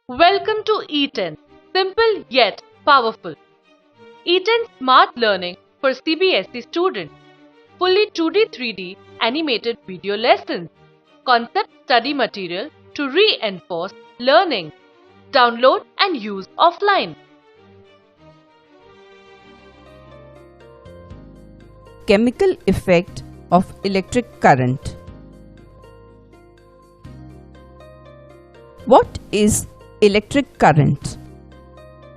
Welcome to E10, simple yet powerful. E10 Smart Learning for CBSE students. Fully 2D 3D animated video lessons. Concept study material to reinforce learning. Download and use offline. Chemical effect of electric current. What is electric current?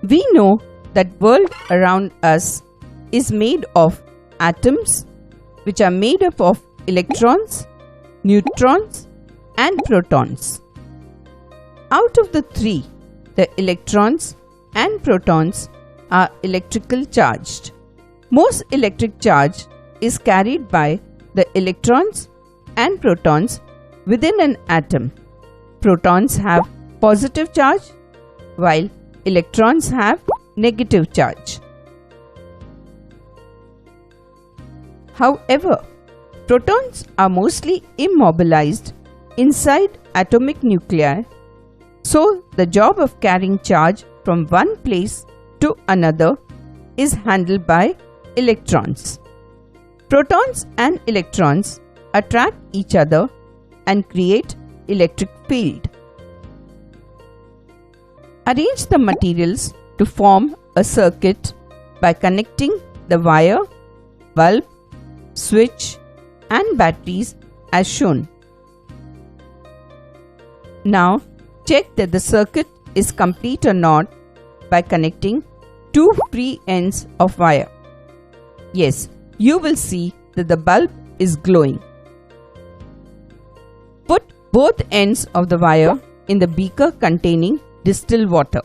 We know that world around us is made of atoms which are made up of electrons, neutrons and protons. Out of the three, the electrons and protons are electrical charged. Most electric charge is carried by the electrons and protons within an atom. Protons have positive charge while electrons have negative charge. However, protons are mostly immobilized inside atomic nuclei, so the job of carrying charge from one place to another is handled by electrons. Protons and electrons attract each other and create electric field. Arrange the materials to form a circuit by connecting the wire, bulb, switch and batteries as shown. Now check that the circuit is complete or not by connecting two free ends of wire. Yes, you will see that the bulb is glowing. Put both ends of the wire in the beaker containing distilled water.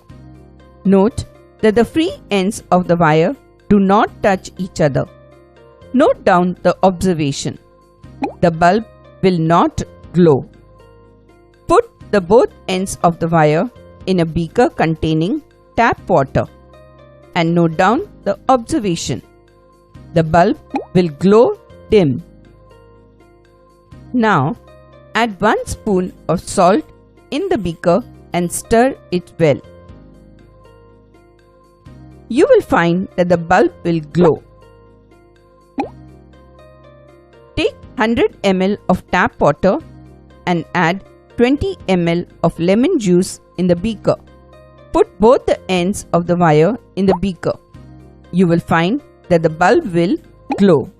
Note that the free ends of the wire do not touch each other. Note down the observation. The bulb will not glow. Put the both ends of the wire in a beaker containing tap water and note down the observation. The bulb will glow dim. Now add 1 spoon of salt in the beaker and stir it well. You will find that the bulb will glow. Take 100 ml of tap water and add 20 ml of lemon juice in the beaker. Put both the ends of the wire in the beaker. You will find that the bulb will glow.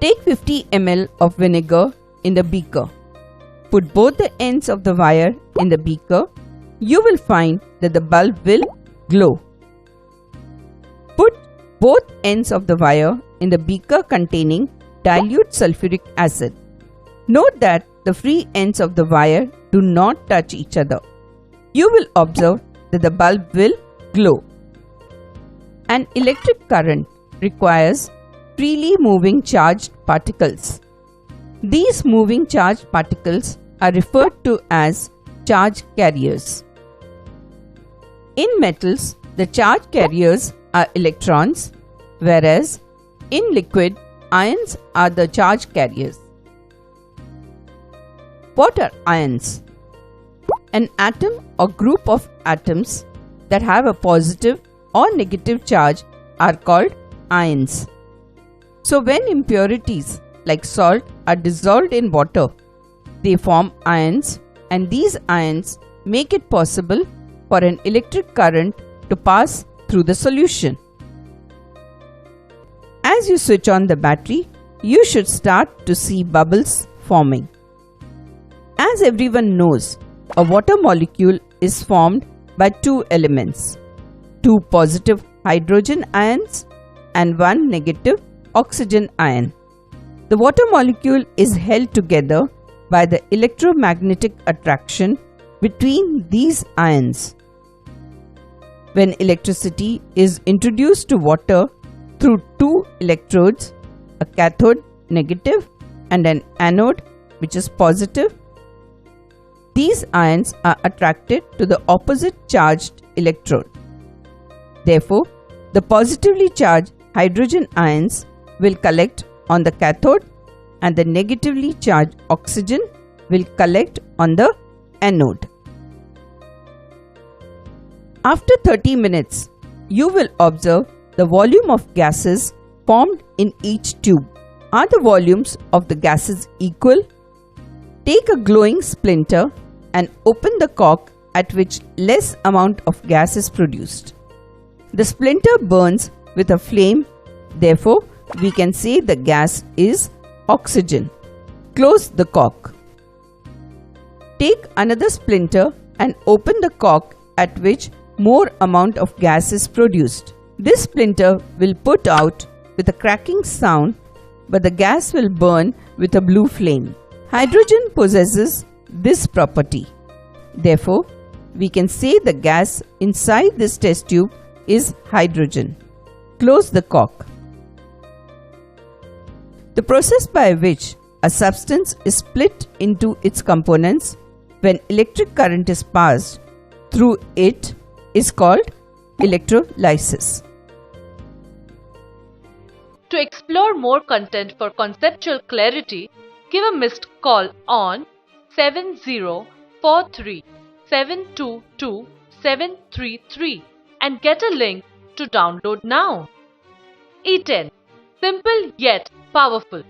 Take 50 ml of vinegar in the beaker. Put both the ends of the wire in the beaker. You will find that the bulb will glow. Put both ends of the wire in the beaker containing dilute sulfuric acid. Note that the free ends of the wire do not touch each other. You will observe that the bulb will glow. An electric current requires freely moving charged particles. These moving charged particles are referred to as charge carriers. In metals, the charge carriers are electrons, whereas in liquid, ions are the charge carriers. What are ions? An atom or group of atoms that have a positive or negative charge are called ions. So when impurities like salt are dissolved in water, they form ions, and these ions make it possible for an electric current to pass through the solution. As you switch on the battery, you should start to see bubbles forming. As everyone knows, a water molecule is formed by two elements, two positive hydrogen ions and one negative oxygen ion. The water molecule is held together by the electromagnetic attraction between these ions. When electricity is introduced to water through two electrodes, a cathode negative and an anode which is positive, these ions are attracted to the opposite charged electrode. Therefore, the positively charged hydrogen ions will collect on the cathode and the negatively charged oxygen will collect on the anode. After 30 minutes, you will observe the volume of gases formed in each tube. Are the volumes of the gases equal? Take a glowing splinter and open the cork at which less amount of gas is produced. The splinter burns with a flame, therefore we can say the gas is oxygen. Close the cork. Take another splinter and open the cork at which more amount of gas is produced. This splinter will put out with a cracking sound, but the gas will burn with a blue flame. Hydrogen possesses this property. Therefore, we can say the gas inside this test tube is hydrogen. Close the cork. The process by which a substance is split into its components when electric current is passed through it is called electrolysis. To explore more content for conceptual clarity, give a missed call on 7043 722 733 and get a link to download now. E10. Simple yet powerful.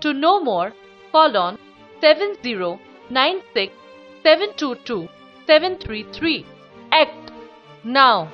To know more, call on 7096 722 733. Act now.